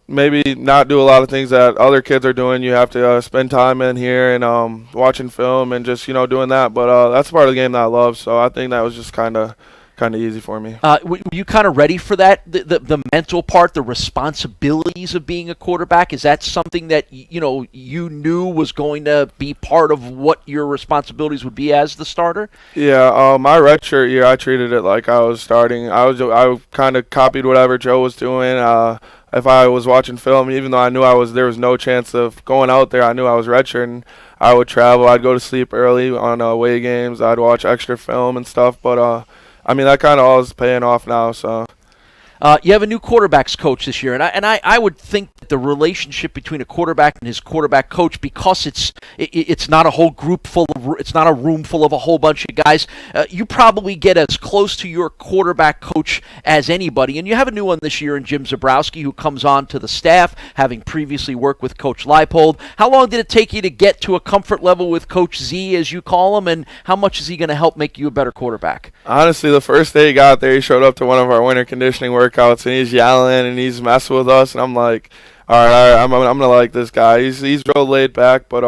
maybe not do a lot of things that other kids are doing. You have to spend time in here and watching film and just, doing that. But that's part of the game that I love, so I think that was just kind of easy for me. Were you kind of ready for that, the mental part, the responsibilities of being a quarterback? Is that something that you knew was going to be part of what your responsibilities would be as the starter? Yeah, my redshirt year, I treated it like I was starting. I kind of copied whatever Joe was doing. If I was watching film, even though I knew there was no chance of going out there, I knew I was redshirting. I would travel. I'd go to sleep early on away games. I'd watch extra film and stuff, but I mean, that kind of all is paying off now. So, you have a new quarterbacks coach this year, and I would think that the relationship between a quarterback and his quarterback coach, because it's not a whole group it's not a room full of a whole bunch of guys. You probably get as close to your quarterback coach as anybody, and you have a new one this year in Jim Zabrowski, who comes on to the staff, having previously worked with Coach Leipold. How long did it take you to get to a comfort level with Coach Z, as you call him, and how much is he going to help make you a better quarterback? Honestly, the first day he got there, he showed up to one of our winter conditioning workouts, and he's yelling and he's messing with us, and I'm like, all right, I'm gonna like this guy. He's real laid back, but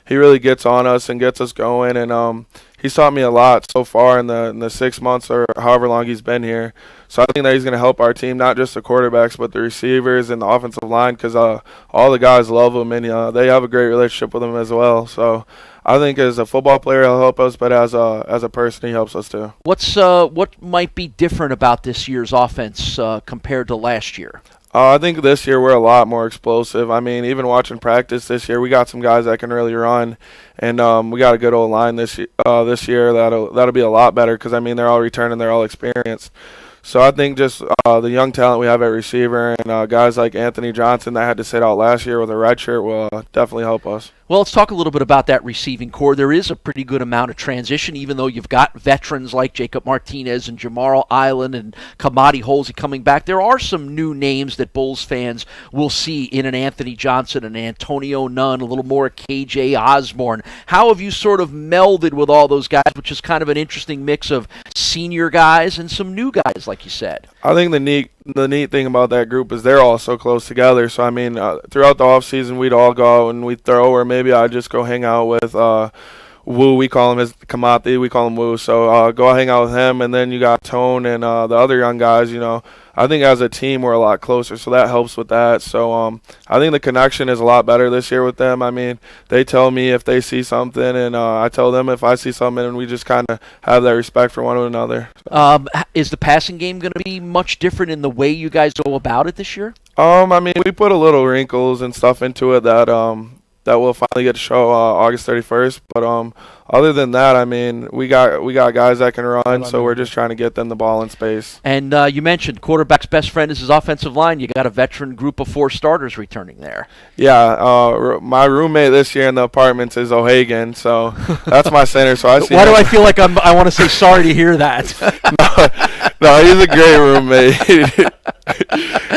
he really gets on us and gets us going, and he's taught me a lot so far in the 6 months or however long he's been here. So I think that he's going to help our team, not just the quarterbacks, but the receivers and the offensive line, because all the guys love him, and they have a great relationship with him as well. So I think as a football player, he'll help us, but as a person, he helps us too. What might be different about this year's offense compared to last year? I think this year we're a lot more explosive. I mean, even watching practice this year, we got some guys that can really run, and we got a good old line this year that'll be a lot better, because I mean they're all returning, they're all experienced. So I think just the young talent we have at receiver and guys like Anthony Johnson that had to sit out last year with a red shirt will definitely help us. Well, let's talk a little bit about that receiving core. There is a pretty good amount of transition, even though you've got veterans like Jacob Martinez and Jamarl Island and Kamadi Holsey coming back. There are some new names that Bulls fans will see in an Anthony Johnson, an Antonio Nunn, a little more KJ Osborne. How have you sort of melded with all those guys, which is kind of an interesting mix of senior guys and some new guys, like you said? I think the neat thing about that group is they're all so close together. So, I mean, throughout the off season, we'd all go and we'd throw, or maybe I'd just go hang out with Wu. We call him as Kamati. We call him Wu. So go hang out with him. And then you got Tone and the other young guys, I think as a team we're a lot closer, so that helps with that. So I think the connection is a lot better this year with them. I mean, they tell me if they see something, and I tell them if I see something, and we just kind of have that respect for one another. Is the passing game going to be much different in the way you guys go about it this year? I mean, we put a little wrinkles and stuff into it that we'll finally get to show August 31st. But other than that, I mean, we got guys that can run, so we're just trying to get them the ball in space. And you mentioned quarterback's best friend is his offensive line. You got a veteran group of 4 starters returning there. Yeah, my roommate this year in the apartments is O'Hagan, so that's my center. So I see. Why do I feel like I want to say sorry to hear that? No, he's a great roommate.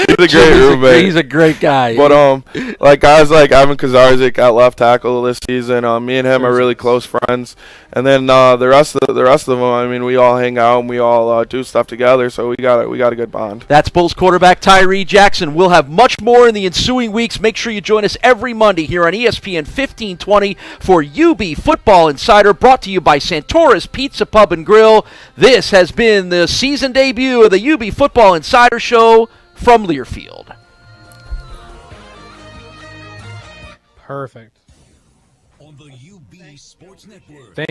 He's a great roommate. He's a great guy. But like guys like Evan Kazarzik at left tackle this season, me and him are really close friends. And then the rest of them, I mean, we all hang out and we all do stuff together. So we got a good bond. That's Bulls quarterback Tyree Jackson. We'll have much more in the ensuing weeks. Make sure you join us every Monday here on ESPN 1520 for UB Football Insider, brought to you by Santora's Pizza Pub and Grill. This has been the season debut of the UB Football Insider Show from Learfield. Perfect. On the UB Sports Network. Thank